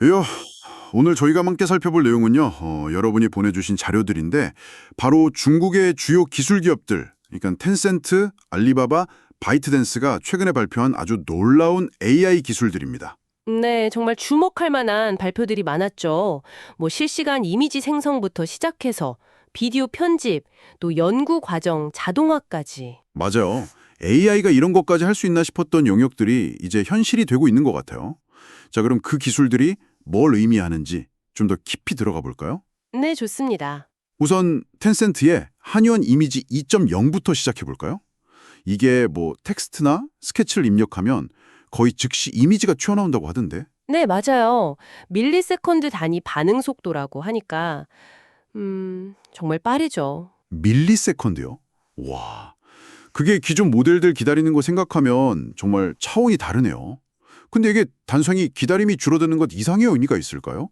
이요, 오늘 저희가 함께 살펴볼 내용은요, 여러분이 보내주신 자료들인데, 바로 중국의 주요 기술 기업들, 그러니까 텐센트, 알리바바, 바이트댄스가 최근에 발표한 아주 놀라운 AI 기술들입니다. 네, 정말 주목할 만한 발표들이 많았죠. 뭐 실시간 이미지 생성부터 시작해서 비디오 편집, 또 연구 과정, 자동화까지. 맞아요. AI가 이런 것까지 할 수 있나 싶었던 영역들이 이제 현실이 되고 있는 것 같아요. 자, 그럼 그 기술들이 뭘 의미하는지 좀 더 깊이 들어가 볼까요? 네, 좋습니다. 우선 텐센트의 한유한 이미지 2.0부터 시작해 볼까요? 이게 뭐 텍스트나 스케치를 입력하면 거의 즉시 이미지가 튀어나온다고 하던데. 네, 맞아요. 밀리세컨드 단위 반응 속도라고 하니까 정말 빠르죠. 밀리세컨드요? 와, 그게 기존 모델들 기다리는 거 생각하면 정말 차원이 다르네요. 근데 이게 단순히 기다림이 줄어드는 것 이상의 의미가 있을까요?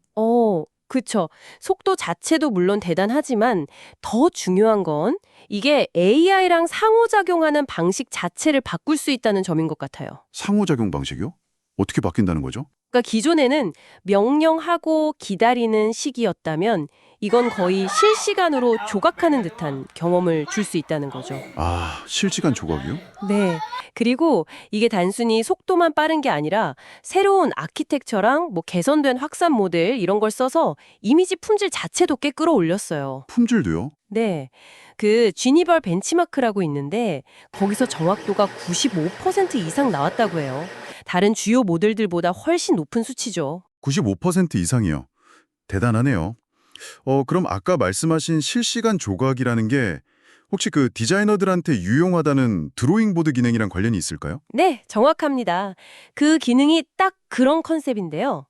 그쵸. 속도 자체도 물론 대단하지만 더 중요한 건 이게 AI랑 상호작용하는 방식 자체를 바꿀 수 있다는 점인 것 같아요. 상호작용 방식이요? 어떻게 바뀐다는 거죠? 그러니까 기존에는 명령하고 기다리는 시기였다면 이건 거의 실시간으로 조각하는 듯한 경험을 줄 수 있다는 거죠. 아, 실시간 조각이요? 네. 그리고 이게 단순히 속도만 빠른 게 아니라 새로운 아키텍처랑 뭐 개선된 확산 모델 이런 걸 써서 이미지 품질 자체도 꽤 끌어올렸어요. 품질도요? 네. 그 지니벌 벤치마크라고 있는데 거기서 정확도가 95% 이상 나왔다고 해요. 다른 주요 모델들보다 훨씬 높은 수치죠. 95% 이상이요. 대단하네요. 그럼 아까 말씀하신 실시간 조각이라는 게 혹시 그 디자이너들한테 유용하다는 드로잉 보드 기능이랑 관련이 있을까요? 네, 정확합니다. 그 기능이 딱 그런 컨셉인데요.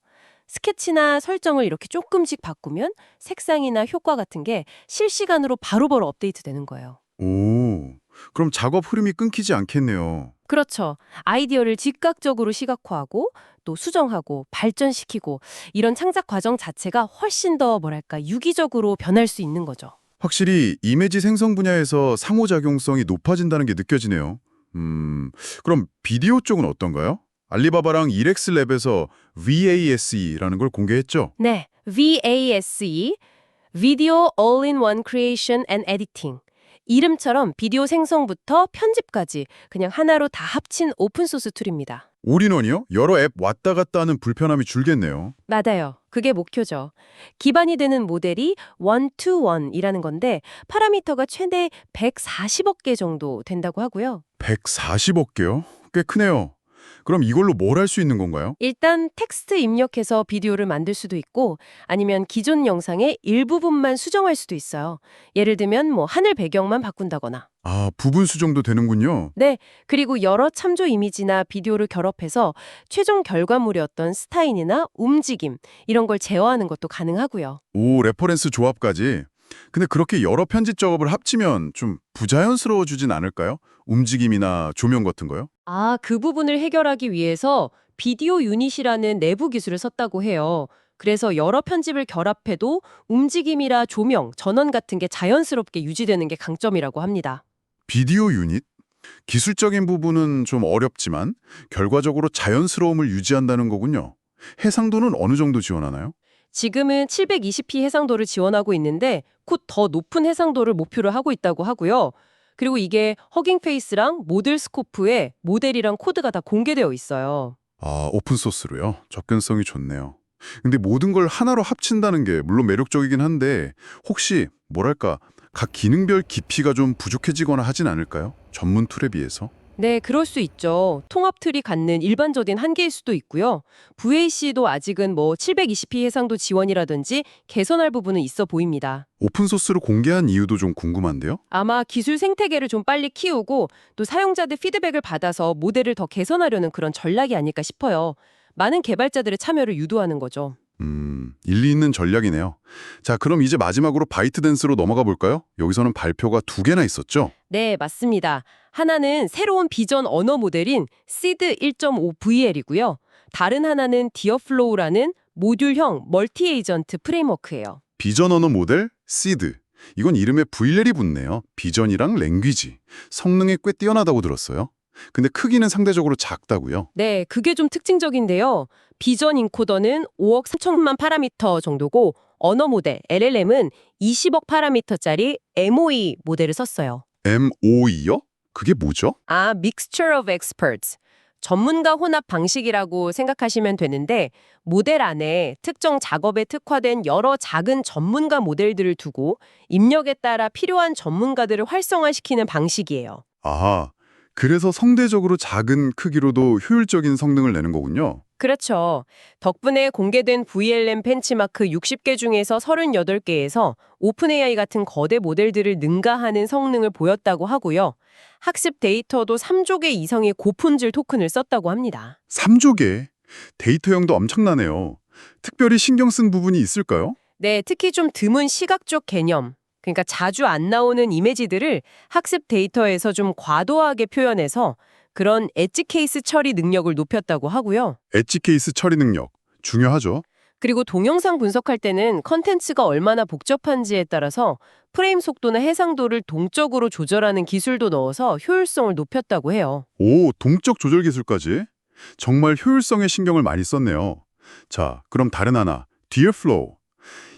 스케치나 설정을 이렇게 조금씩 바꾸면 색상이나 효과 같은 게 실시간으로 바로바로 업데이트 되는 거예요. 오, 그럼 작업 흐름이 끊기지 않겠네요. 그렇죠. 아이디어를 즉각적으로 시각화하고 또 수정하고 발전시키고 이런 창작 과정 자체가 훨씬 더 뭐랄까 유기적으로 변할 수 있는 거죠. 확실히 이미지 생성 분야에서 상호작용성이 높아진다는 게 느껴지네요. 그럼 비디오 쪽은 어떤가요? 알리바바랑 이렉스랩에서 VASE라는 걸 공개했죠? 네, VASE, Video All-in-One Creation and Editing. 이름처럼 비디오 생성부터 편집까지 그냥 하나로 다 합친 오픈소스 툴입니다. 올인원이요? 여러 앱 왔다 갔다 하는 불편함이 줄겠네요. 맞아요. 그게 목표죠. 기반이 되는 모델이 one-to-one이라는 건데 파라미터가 최대 140억 개 정도 된다고 하고요. 140억 개요? 꽤 크네요. 그럼 이걸로 뭘 할 수 있는 건가요? 일단 텍스트 입력해서 비디오를 만들 수도 있고 아니면 기존 영상의 일부분만 수정할 수도 있어요. 예를 들면 뭐 하늘 배경만 바꾼다거나. 아, 부분 수정도 되는군요. 네, 그리고 여러 참조 이미지나 비디오를 결합해서 최종 결과물의 어떤 스타일이나 움직임 이런 걸 제어하는 것도 가능하고요. 오, 레퍼런스 조합까지. 근데 그렇게 여러 편집 작업을 합치면 좀 부자연스러워지진 않을까요? 움직임이나 조명 같은 거요? 그 부분을 해결하기 위해서 비디오 유닛이라는 내부 기술을 썼다고 해요. 그래서 여러 편집을 결합해도 움직임이라 조명, 전원 같은 게 자연스럽게 유지되는 게 강점이라고 합니다. 비디오 유닛? 기술적인 부분은 좀 어렵지만 결과적으로 자연스러움을 유지한다는 거군요. 해상도는 어느 정도 지원하나요? 지금은 720p 해상도를 지원하고 있는데 곧 더 높은 해상도를 목표로 하고 있다고 하고요. 그리고 이게 허깅 페이스랑 모델 스코프에 모델이랑 코드가 다 공개되어 있어요. 아, 오픈소스로요? 접근성이 좋네요. 근데 모든 걸 하나로 합친다는 게 물론 매력적이긴 한데 혹시 뭐랄까 각 기능별 깊이가 좀 부족해지거나 하진 않을까요? 전문 툴에 비해서? 네, 그럴 수 있죠. 통합 툴이 갖는 일반적인 한계일 수도 있고요. VAC도 아직은 뭐 720p 해상도 지원이라든지 개선할 부분은 있어 보입니다. 오픈소스로 공개한 이유도 좀 궁금한데요? 아마 기술 생태계를 좀 빨리 키우고 또 사용자들 피드백을 받아서 모델을 더 개선하려는 그런 전략이 아닐까 싶어요. 많은 개발자들의 참여를 유도하는 거죠. 일리 있는 전략이네요. 자, 그럼 이제 마지막으로 바이트댄스로 넘어가 볼까요? 여기서는 발표가 두 개나 있었죠? 네, 맞습니다. 하나는 새로운 비전 언어 모델인 시드 1.5VL이고요. 다른 하나는 디어플로우라는 모듈형 멀티 에이전트 프레임워크예요. 비전 언어 모델, 시드. 이건 이름에 VL이 붙네요. 비전이랑 랭귀지. 성능이 꽤 뛰어나다고 들었어요. 근데 크기는 상대적으로 작다고요? 네, 그게 좀 특징적인데요. 비전 인코더는 5억 3천만 파라미터 정도고 언어 모델 LLM은 20억 파라미터짜리 MOE 모델을 썼어요. MOE요? 그게 뭐죠? 아, Mixture of Experts. 전문가 혼합 방식이라고 생각하시면 되는데 모델 안에 특정 작업에 특화된 여러 작은 전문가 모델들을 두고 입력에 따라 필요한 전문가들을 활성화시키는 방식이에요. 아, 그래서 상대적으로 작은 크기로도 효율적인 성능을 내는 거군요. 그렇죠. 덕분에 공개된 VLM 벤치마크 60개 중에서 38개에서 오픈 AI 같은 거대 모델들을 능가하는 성능을 보였다고 하고요. 학습 데이터도 3조 개 이상의 고품질 토큰을 썼다고 합니다. 3조개. 데이터량도 엄청나네요. 특별히 신경 쓴 부분이 있을까요? 네, 특히 좀 드문 시각적 개념, 그러니까 자주 안 나오는 이미지들을 학습 데이터에서 좀 과도하게 표현해서 그런 엣지 케이스 처리 능력을 높였다고 하고요. 엣지 케이스 처리 능력. 중요하죠. 그리고 동영상 분석할 때는 컨텐츠가 얼마나 복잡한지에 따라서 프레임 속도나 해상도를 동적으로 조절하는 기술도 넣어서 효율성을 높였다고 해요. 오, 동적 조절 기술까지? 정말 효율성에 신경을 많이 썼네요. 자, 그럼 다른 하나, Deerflow.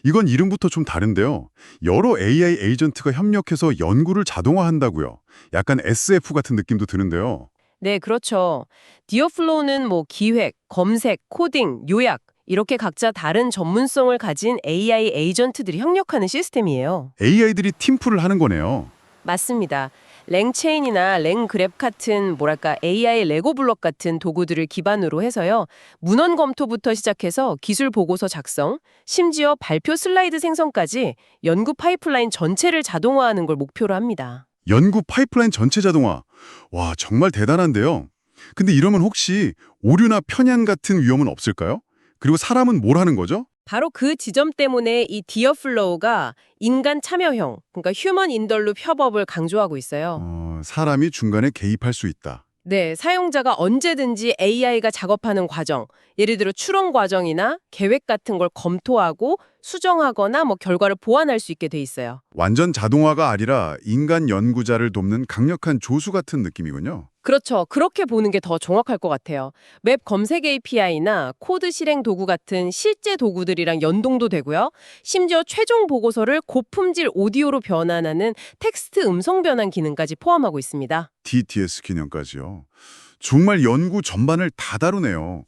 이건 이름부터 좀 다른데요. 여러 AI 에이전트가 협력해서 연구를 자동화한다고요. 약간 SF 같은 느낌도 드는데요. 네, 그렇죠. 디어플로우는 뭐 기획, 검색, 코딩, 요약 이렇게 각자 다른 전문성을 가진 AI 에이전트들이 협력하는 시스템이에요. AI들이 팀플을 하는 거네요. 맞습니다. 랭체인이나 랭그랩 같은 뭐랄까 AI 레고 블록 같은 도구들을 기반으로 해서요. 문헌 검토부터 시작해서 기술 보고서 작성, 심지어 발표 슬라이드 생성까지 연구 파이프라인 전체를 자동화하는 걸 목표로 합니다. 연구 파이프라인 전체 자동화. 와, 정말 대단한데요. 근데 이러면 혹시 오류나 편향 같은 위험은 없을까요? 그리고 사람은 뭘 하는 거죠? 바로 그 지점 때문에 이 디어플로우가 인간 참여형, 그러니까 휴먼 인더룹 협업을 강조하고 있어요. 사람이 중간에 개입할 수 있다. 네, 사용자가 언제든지 AI가 작업하는 과정, 예를 들어 추론 과정이나 계획 같은 걸 검토하고 수정하거나 뭐 결과를 보완할 수 있게 돼 있어요. 완전 자동화가 아니라 인간 연구자를 돕는 강력한 조수 같은 느낌이군요. 그렇죠. 그렇게 보는 게 더 정확할 것 같아요. 웹 검색 API나 코드 실행 도구 같은 실제 도구들이랑 연동도 되고요. 심지어 최종 보고서를 고품질 오디오로 변환하는 텍스트 음성 변환 기능까지 포함하고 있습니다. DTS 기능까지요. 정말 연구 전반을 다 다루네요.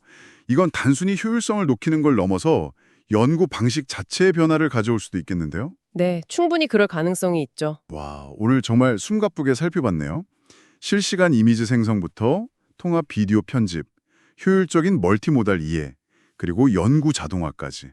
이건 단순히 효율성을 높이는 걸 넘어서 연구 방식 자체의 변화를 가져올 수도 있겠는데요? 네, 충분히 그럴 가능성이 있죠. 와, 오늘 정말 숨가쁘게 살펴봤네요. 실시간 이미지 생성부터 통합 비디오 편집, 효율적인 멀티모달 이해, 그리고 연구 자동화까지.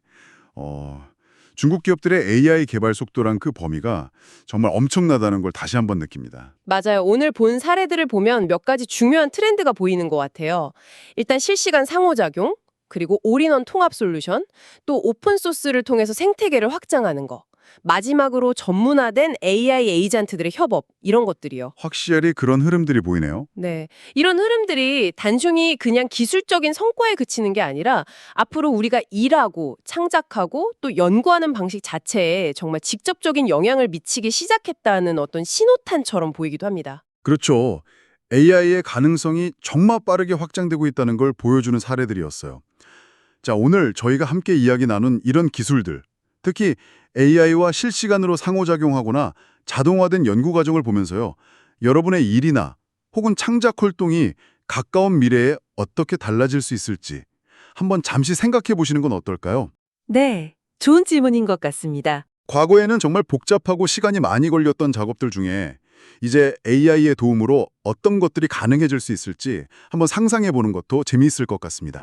중국 기업들의 AI 개발 속도랑 그 범위가 정말 엄청나다는 걸 다시 한번 느낍니다. 맞아요. 오늘 본 사례들을 보면 몇 가지 중요한 트렌드가 보이는 것 같아요. 일단 실시간 상호작용, 그리고 올인원 통합 솔루션, 또 오픈소스를 통해서 생태계를 확장하는 거. 마지막으로 전문화된 AI 에이전트들의 협업, 이런 것들이요. 확실히 그런 흐름들이 보이네요. 네. 이런 흐름들이 단순히 그냥 기술적인 성과에 그치는 게 아니라 앞으로 우리가 일하고 창작하고 또 연구하는 방식 자체에 정말 직접적인 영향을 미치기 시작했다는 어떤 신호탄처럼 보이기도 합니다. 그렇죠. AI의 가능성이 정말 빠르게 확장되고 있다는 걸 보여주는 사례들이었어요. 자, 오늘 저희가 함께 이야기 나눈 이런 기술들, 특히 AI와 실시간으로 상호작용하거나 자동화된 연구 과정을 보면서요. 여러분의 일이나 혹은 창작 활동이 가까운 미래에 어떻게 달라질 수 있을지 한번 잠시 생각해 보시는 건 어떨까요? 네. 좋은 질문인 것 같습니다. 과거에는 정말 복잡하고 시간이 많이 걸렸던 작업들 중에 이제 AI의 도움으로 어떤 것들이 가능해질 수 있을지 한번 상상해 보는 것도 재미있을 것 같습니다.